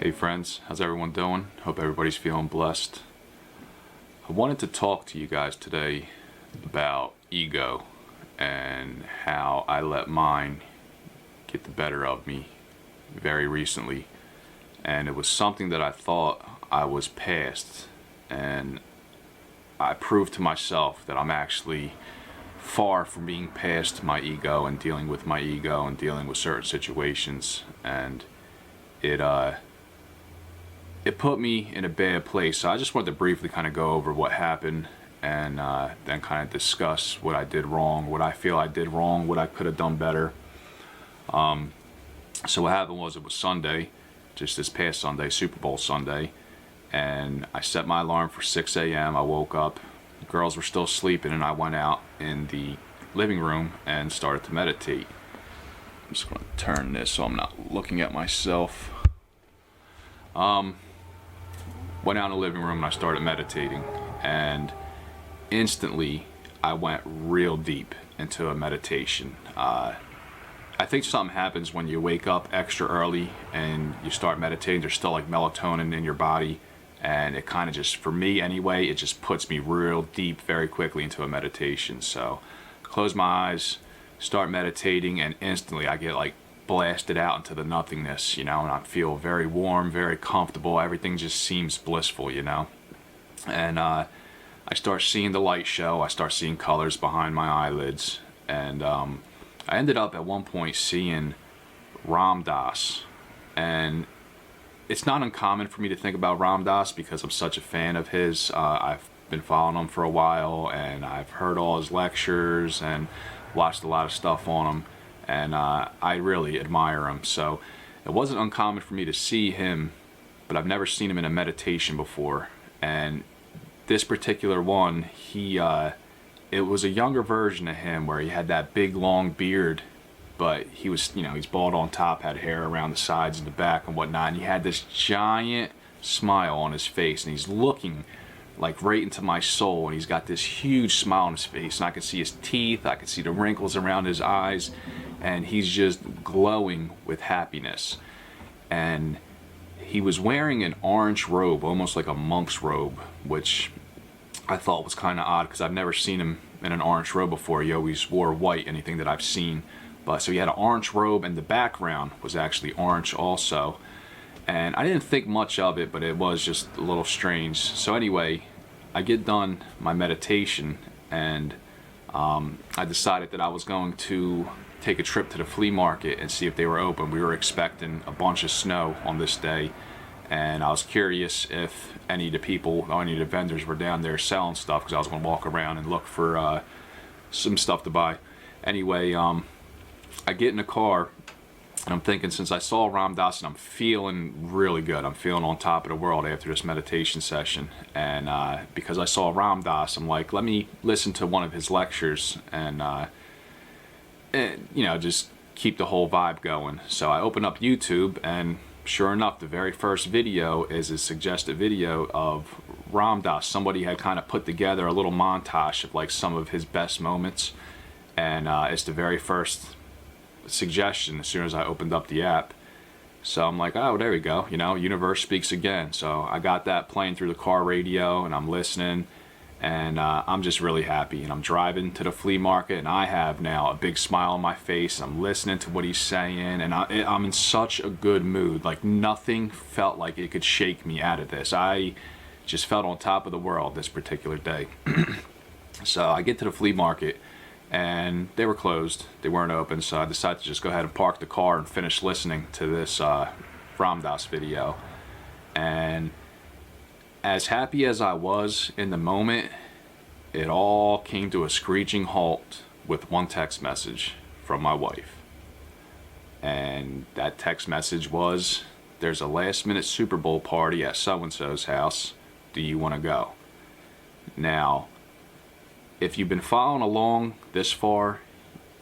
Hey friends, how's everyone doing? Hope everybody's feeling blessed. I wanted to talk to you guys today about ego and how I let mine get the better of me very recently. And it was something that I thought I was past, and I proved to myself that I'm actually far from being past my ego and dealing with my ego and dealing with certain situations. And it put me in a bad place. So I just wanted to briefly kind of go over what happened and then kind of discuss what I did wrong, what I feel I did wrong, what I could have done better. So what happened was, it was Sunday, just this past Sunday, Super Bowl Sunday, and I set my alarm for 6 a.m. I woke up, the girls were still sleeping, and I went out in the living room and started to meditate. I'm just going to turn this so I'm not looking at myself. Went out in the living room and I started meditating, and instantly I went real deep into a meditation. I think something happens when you wake up extra early and you start meditating. There's still like melatonin in your body, and it kind of just, for me anyway, it just puts me real deep very quickly into a meditation. So close my eyes, start meditating, and instantly I get like blasted out into the nothingness, and I feel very warm, very comfortable. Everything just seems blissful, and I start seeing the light show. I start seeing colors behind my eyelids, and I ended up at one point seeing Ram Dass. And it's not uncommon for me to think about Ram Dass because I'm such a fan of his. I've been following him for a while, and I've heard all his lectures and watched a lot of stuff on him, and I really admire him. So it wasn't uncommon for me to see him, but I've never seen him in a meditation before. And this particular one, it was a younger version of him, where he had that big long beard, but he was, he's bald on top, had hair around the sides and the back and whatnot, and he had this giant smile on his face, and he's looking like right into my soul, and he's got this huge smile on his face, and I could see his teeth, I could see the wrinkles around his eyes, and he's just glowing with happiness. And he was wearing an orange robe, almost like a monk's robe, which I thought was kind of odd because I've never seen him in an orange robe before. He always wore white, anything that I've seen. But so he had an orange robe, and the background was actually orange also. And I didn't think much of it, but it was just a little strange. So anyway, I get done my meditation, and I decided that I was going to take a trip to the flea market and see if they were open. We were expecting a bunch of snow on this day, and I was curious if any of the people or any of the vendors were down there selling stuff, because I was going to walk around and look for some stuff to buy. Anyway, I get in the car, and I'm thinking, since I saw Ram Dass, and I'm feeling really good, I'm feeling on top of the world after this meditation session, and because I saw Ram Dass, I'm like, let me listen to one of his lectures and just keep the whole vibe going. So I open up YouTube, and sure enough, the very first video is a suggested video of Ram Dass. Somebody had kind of put together a little montage of like some of his best moments, and it's the very first suggestion as soon as I opened up the app. So I'm like, oh, there we go, universe speaks again. So I got that playing through the car radio, and I'm listening, and I'm just really happy. And I'm driving to the flea market, and I have now a big smile on my face. I'm listening to what he's saying, and I'm in such a good mood. Like, nothing felt like it could shake me out of this. I just felt on top of the world this particular day. So I get to the flea market, and they were closed. They weren't open, so I decided to just go ahead and park the car and finish listening to this Ram Dass video. And as happy as I was in the moment, it all came to a screeching halt with one text message from my wife. And that text message was, there's a last-minute Super Bowl party at so-and-so's house. Do you want to go? Now, if you've been following along this far,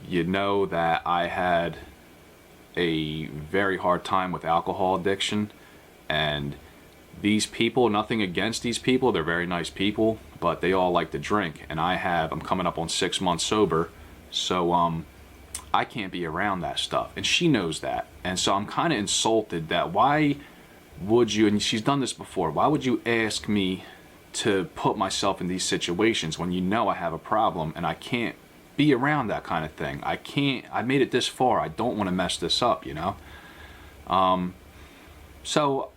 you know that I had a very hard time with alcohol addiction, and these people, nothing against these people, they're very nice people, but they all like to drink, and I'm coming up on 6 months sober, so I can't be around that stuff, and she knows that. And so I'm kind of insulted that why would you, and she's done this before, why would you ask me to put myself in these situations when you know I have a problem and I can't be around that kind of thing? I made it this far, I don't want to mess this up, you know? So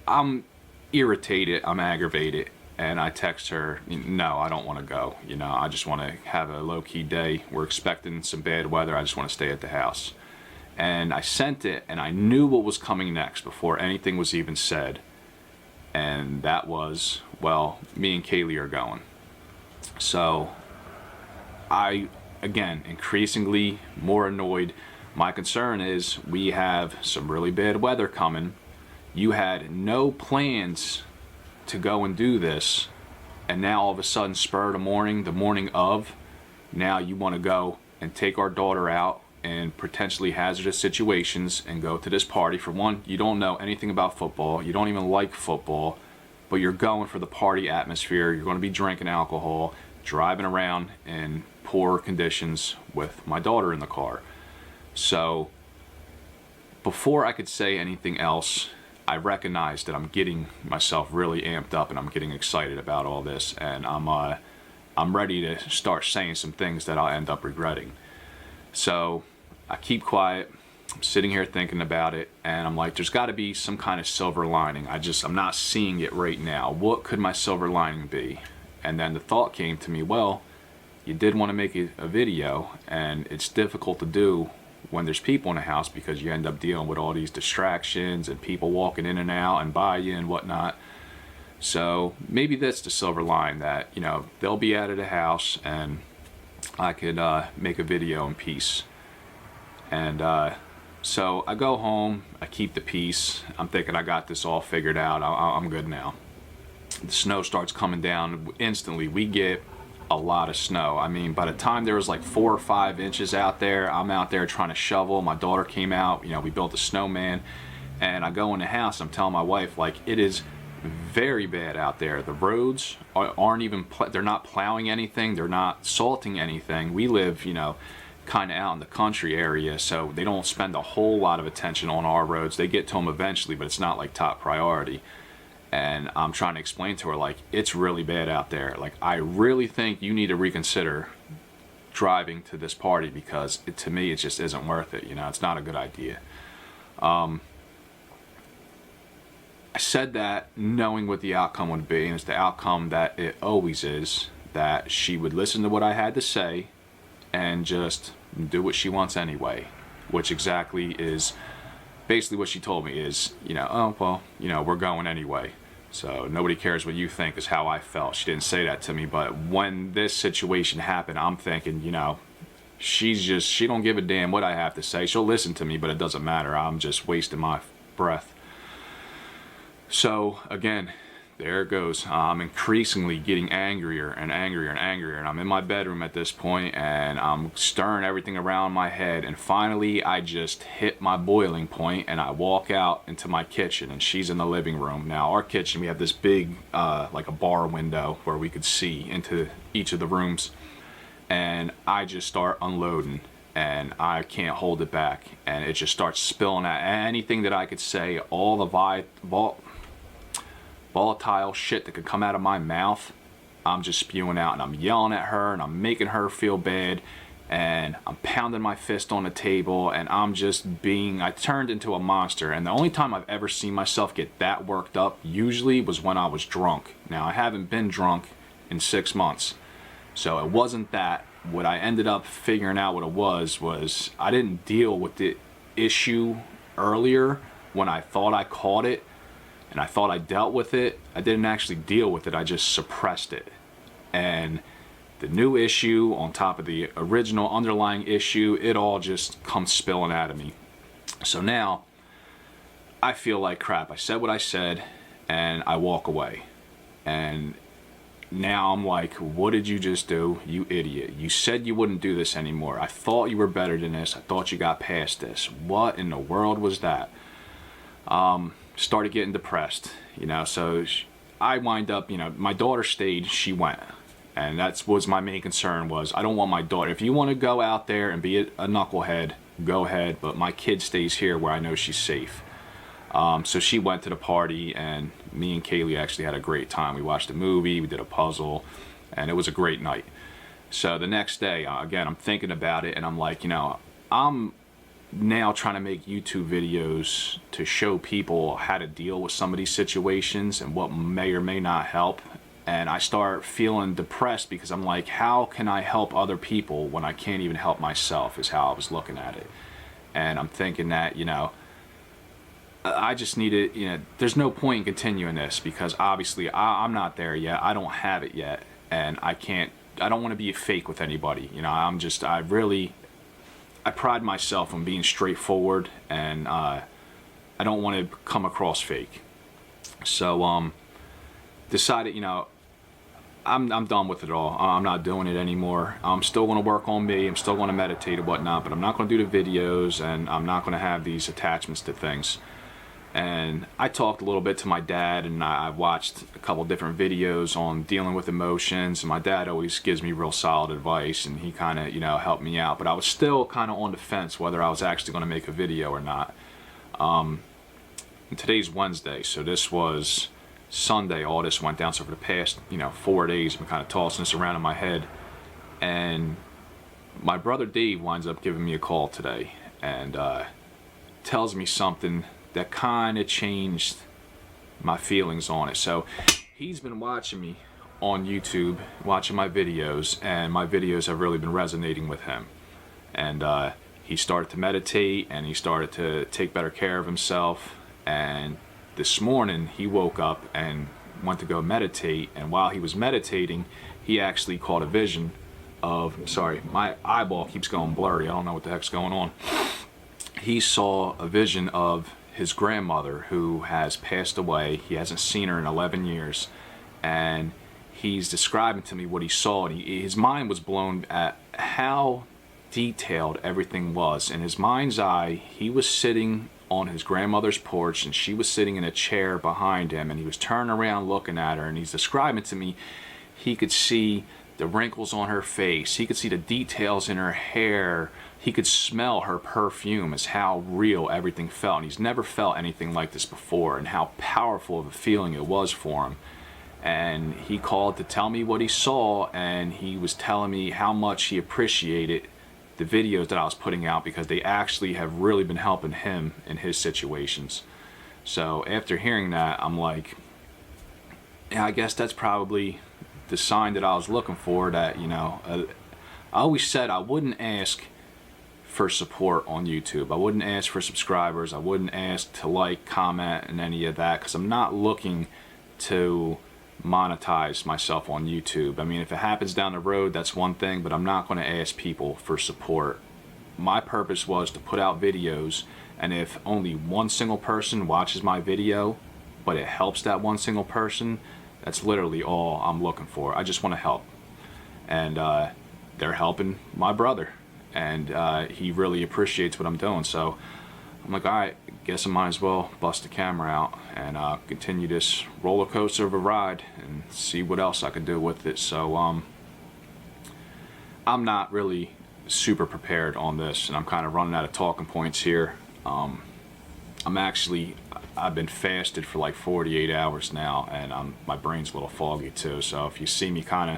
I'm irritated, I'm aggravated, and I text her, no, I don't want to go, you know, I just want to have a low-key day. We're expecting some bad weather, I just want to stay at the house. And I sent it, and I knew what was coming next before anything was even said. And that was, well, me and Kaylee are going. So I, again, increasingly more annoyed. My concern is we have some really bad weather coming. You had no plans to go and do this, and now all of a sudden, spur of the morning of, now you want to go and take our daughter out in potentially hazardous situations and go to this party. For one, you don't know anything about football, you don't even like football, but you're going for the party atmosphere. You're going to be drinking alcohol, driving around in poor conditions with my daughter in the car. So before I could say anything else, I recognize that I'm getting myself really amped up and I'm getting excited about all this, and I'm ready to start saying some things that I'll end up regretting. So I keep quiet. I'm sitting here thinking about it, and I'm like, there's got to be some kind of silver lining. I'm not seeing it right now. What could my silver lining be? And then the thought came to me, well, you did want to make a video, and it's difficult to do when there's people in the house because you end up dealing with all these distractions and people walking in and out and by you and whatnot. So maybe that's the silver line, that, you know, they'll be out of the house and I could make a video in peace. And so I go home, I keep the peace. I'm thinking I got this all figured out. I'm good now. The snow starts coming down instantly. We get a lot of snow. I mean, by the time there was like 4 or 5 inches out there, I'm out there trying to shovel. My daughter came out, you know, we built a snowman, and I go in the house, I'm telling my wife, like, it is very bad out there. The roads aren't even, they're not plowing anything, they're not salting anything. We live, you know, kind of out in the country area, so they don't spend a whole lot of attention on our roads. They get to them eventually, but it's not like top priority. And I'm trying to explain to her, like, it's really bad out there. Like, I really think you need to reconsider driving to this party because to me, it just isn't worth it. You know, it's not a good idea. I said that knowing what the outcome would be, and it's the outcome that it always is, that she would listen to what I had to say and just do what she wants anyway, which exactly is basically what she told me is, you know, oh, well, you know, we're going anyway. So nobody cares what you think is how I felt. She didn't say that to me, but when this situation happened, I'm thinking, you know, she don't give a damn what I have to say. She'll listen to me, but it doesn't matter. I'm just wasting my breath. So again, there it goes. I'm increasingly getting angrier and angrier and angrier, and I'm in my bedroom at this point, and I'm stirring everything around my head, and finally I just hit my boiling point, and I walk out into my kitchen, and she's in the living room. Now, our kitchen, we have this big, like a bar window where we could see into each of the rooms, and I just start unloading, and I can't hold it back, and it just starts spilling out anything that I could say, all the volatile shit that could come out of my mouth. I'm just spewing out, and I'm yelling at her, and I'm making her feel bad, and I'm pounding my fist on the table, and I'm just I turned into a monster. And the only time I've ever seen myself get that worked up usually was when I was drunk. Now, I haven't been drunk in 6 months, so it wasn't that. What I ended up figuring out what it was I didn't deal with the issue earlier when I thought I caught it, and I thought I dealt with it. I didn't actually deal with it, I just suppressed it. And the new issue on top of the original underlying issue, it all just comes spilling out of me. So now, I feel like crap. I said what I said, and I walk away. And now I'm like, what did you just do, you idiot? You said you wouldn't do this anymore. I thought you were better than this. I thought you got past this. What in the world was that? Started getting depressed, you know, so I wind up, you know, my daughter stayed, she went, and that was my main concern. Was I don't want my daughter, if you want to go out there and be a knucklehead, go ahead, but my kid stays here where I know she's safe. So she went to the party, and me and Kaylee actually had a great time. We watched a movie, we did a puzzle, and it was a great night. So the next day, again, I'm thinking about it, and I'm like, I'm now trying to make YouTube videos to show people how to deal with some of these situations and what may or may not help. And I start feeling depressed because I'm like, how can I help other people when I can't even help myself, is how I was looking at it. And I'm thinking that, I just need to, there's no point in continuing this, because obviously I'm not there yet. I don't have it yet. And I don't want to be a fake with anybody. I pride myself on being straightforward, and I don't want to come across fake. So, decided, I'm done with it all. I'm not doing it anymore. I'm still going to work on me. I'm still going to meditate and whatnot, but I'm not going to do the videos, and I'm not going to have these attachments to things. And I talked a little bit to my dad, and I watched a couple different videos on dealing with emotions, and my dad always gives me real solid advice, and he kind of, helped me out. But I was still kind of on the fence whether I was actually going to make a video or not. And today's Wednesday, so this was Sunday. All this went down. So for the past, 4 days, I've been kind of tossing this around in my head. And my brother Dave winds up giving me a call today, and tells me something that kind of changed my feelings on it. So he's been watching me on YouTube, watching my videos, and my videos have really been resonating with him. And he started to meditate, and he started to take better care of himself. And this morning he woke up and went to go meditate, and while he was meditating, he actually caught a vision of, sorry, my eyeball keeps going blurry, I don't know what the heck's going on. He saw a vision of his grandmother, who has passed away. He hasn't seen her in 11 years, and he's describing to me what he saw, and his mind was blown at how detailed everything was. In his mind's eye, he was sitting on his grandmother's porch, and she was sitting in a chair behind him, and he was turning around looking at her, and he's describing to me he could see the wrinkles on her face, he could see the details in her hair, he could smell her perfume, as how real everything felt. And he's never felt anything like this before, and how powerful of a feeling it was for him. And he called to tell me what he saw, and he was telling me how much he appreciated the videos that I was putting out, because they actually have really been helping him in his situations. So after hearing that, I'm like, yeah, I guess that's probably the sign that I was looking for, that, I always said I wouldn't ask for support on YouTube. I wouldn't ask for subscribers. I wouldn't ask to like, comment, and any of that, because I'm not looking to monetize myself on YouTube. I mean, if it happens down the road, that's one thing, but I'm not going to ask people for support. My purpose was to put out videos, and if only one single person watches my video, but it helps that one single person, that's literally all I'm looking for. I just want to help. And they're helping my brother, and he really appreciates what I'm doing. So I'm like, all right, guess I might as well bust the camera out and continue this roller coaster of a ride and see what else I can do with it. So I'm not really super prepared on this, and I'm kind of running out of talking points here. I've been fasted for like 48 hours now, and my brain's a little foggy too. So if you see me kind of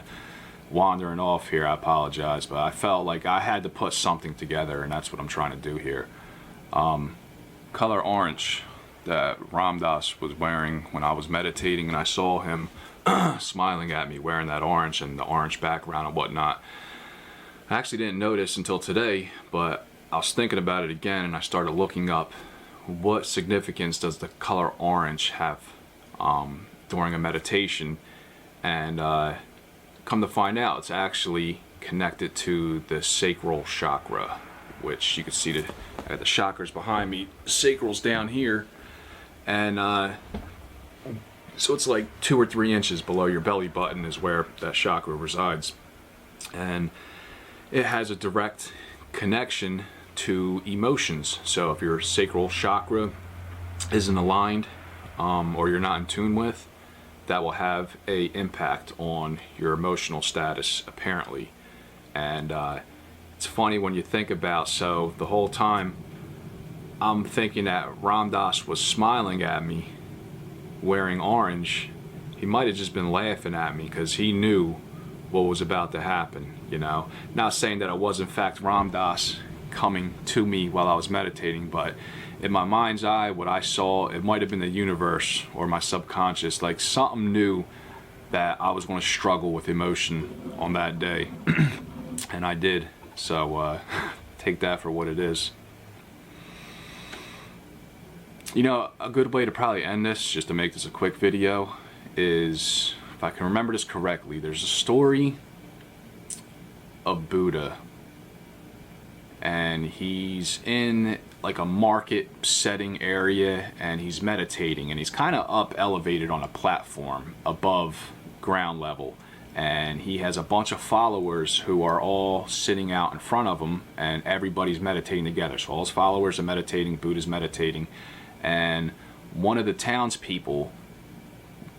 wandering off here, I apologize, but I felt like I had to put something together, and that's what I'm trying to do here. Color orange that Ram Dass was wearing when I was meditating, and I saw him smiling at me wearing that orange and the orange background and whatnot. I actually didn't notice until today, but I was thinking about it again, and I started looking up what significance does the color orange have during a meditation, and come to find out, it's actually connected to the Sacral Chakra, which you can see the chakras behind me. Sacral's down here, and so it's like 2 or 3 inches below your belly button is where that chakra resides, and it has a direct connection to emotions. So if your sacral chakra isn't aligned, or you're not in tune with, that will have a impact on your emotional status, apparently. And it's funny when you think about, so the whole time I'm thinking that Ram Dass was smiling at me wearing orange. He might have just been laughing at me because he knew what was about to happen, you know. Not saying that it was in fact Ram Dass coming to me while I was meditating, but in my mind's eye, what I saw, it might have been the universe or my subconscious, like something knew that I was going to struggle with emotion on that day. And I did. So take that for what it is. You know, a good way to probably end this, just to make this a quick video, is, if I can remember this correctly, there's a story of Buddha, and he's in like a market setting area, and he's meditating, and he's kind of up elevated on a platform above ground level, and he has a bunch of followers who are all sitting out in front of him, and everybody's meditating together. So all his followers are meditating, Buddha's meditating, and one of the townspeople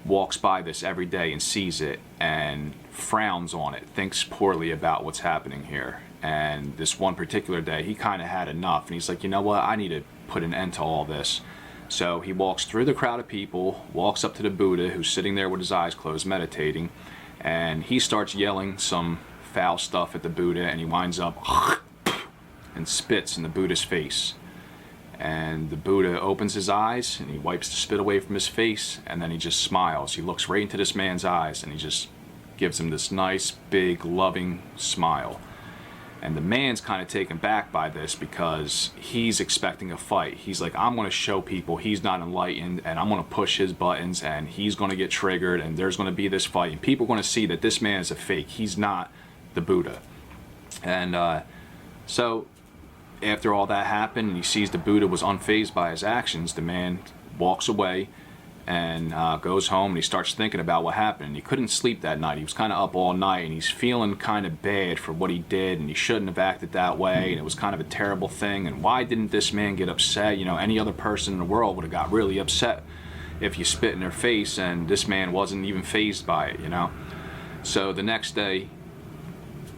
walks by this every day and sees it and frowns on it, thinks poorly about what's happening here. And this one particular day, he kind of had enough, and he's like, you know what, I need to put an end to all this. So he walks through the crowd of people, walks up to the Buddha, who's sitting there with his eyes closed meditating, and he starts yelling some foul stuff at the Buddha, and he winds up and spits in the Buddha's face. And the Buddha opens his eyes, and he wipes the spit away from his face, and then he just smiles. He looks right into this man's eyes, and he just gives him this nice, big, loving smile. And the man's kind of taken back by this because he's expecting a fight. He's like, I'm going to show people he's not enlightened, and I'm going to push his buttons, and he's going to get triggered, and there's going to be this fight, and people are going to see that this man is a fake. He's not the Buddha. And so after all that happened, and he sees the Buddha was unfazed by his actions, the man walks away and goes home, and he starts thinking about what happened. He couldn't sleep that night. He was kind of up all night, and he's feeling kind of bad for what he did, and he shouldn't have acted that way, and it was kind of a terrible thing, and why didn't this man get upset? You know, any other person in the world would have got really upset if you spit in their face, and this man wasn't even fazed by it, you know. So the next day,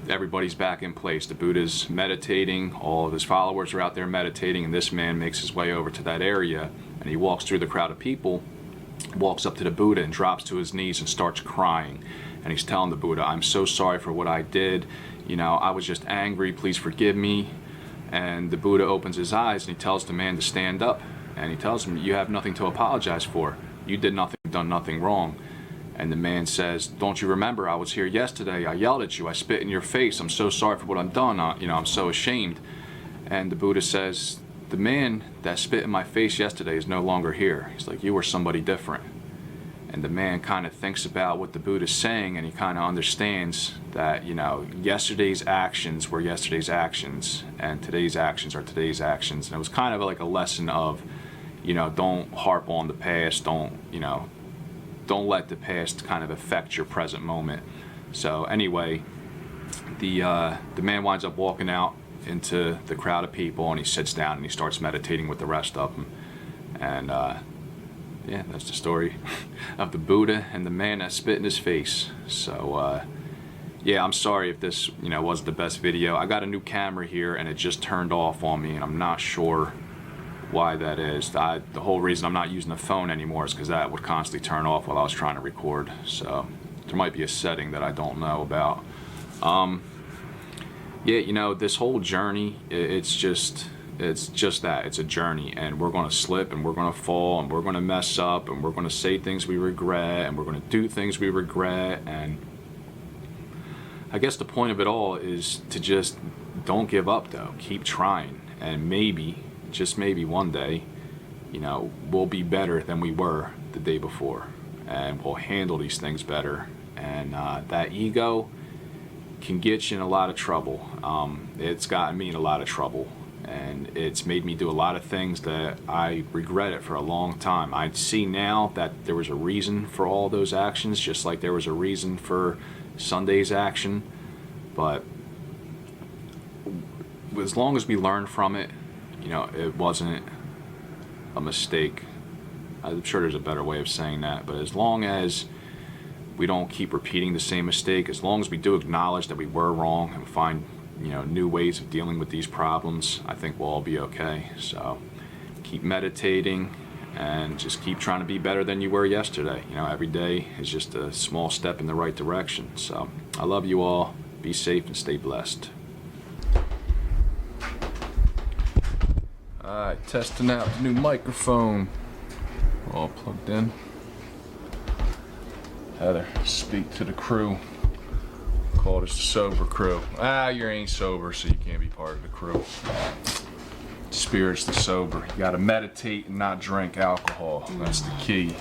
everybody's back in place. The Buddha's meditating, all of his followers are out there meditating, and this man makes his way over to that area, and he walks through the crowd of people, walks up to the Buddha and drops to his knees and starts crying. And he's telling the Buddha, I'm so sorry for what I did. You know, I was just angry. Please forgive me. And the Buddha opens his eyes, and he tells the man to stand up. And he tells him, you have nothing to apologize for. You did nothing, done nothing wrong. And the man says, don't you remember, I was here yesterday. I yelled at you. I spit in your face. I'm so sorry for what I've done. You know, I'm so ashamed. And the Buddha says, the man that spit in my face yesterday is no longer here. He's like, you were somebody different. And the man kind of thinks about what the Buddha's saying, and he kind of understands that, you know, yesterday's actions were yesterday's actions, and today's actions are today's actions. And it was kind of like a lesson of, you know, don't harp on the past. Don't let the past kind of affect your present moment. So anyway, the man winds up walking out into the crowd of people, and he sits down and he starts meditating with the rest of them. And yeah, that's the story of the Buddha and the man that spit in his face. So yeah, I'm sorry if this, you know, wasn't the best video. I got a new camera here, and it just turned off on me, and I'm not sure why that is. The whole reason I'm not using the phone anymore is because that would constantly turn off while I was trying to record. So there might be a setting that I don't know about. Yeah, you know, this whole journey, it's just that. It's a journey, and we're going to slip, and we're going to fall, and we're going to mess up, and we're going to say things we regret, and we're going to do things we regret. And I guess the point of it all is to just don't give up, though. Keep trying, and maybe, just maybe one day, you know, we'll be better than we were the day before, and we'll handle these things better. And that ego can get you in a lot of trouble. It's gotten me in a lot of trouble, and it's made me do a lot of things that I regretted for a long time. I see now that there was a reason for all those actions, just like there was a reason for Sunday's action. But as long as we learn from it, you know, it wasn't a mistake. I'm sure there's a better way of saying that, but as long as we don't keep repeating the same mistake, as long as we do acknowledge that we were wrong and find, you know, new ways of dealing with these problems, I think we'll all be okay. So keep meditating, and just keep trying to be better than you were yesterday. You know, every day is just a small step in the right direction. So I love you all. Be safe and stay blessed. Alright, testing out the new microphone. All plugged in. Heather, speak to the crew. Call this the sober crew. You ain't sober, so you can't be part of the crew. Spirit's the sober. You gotta meditate and not drink alcohol. That's the key.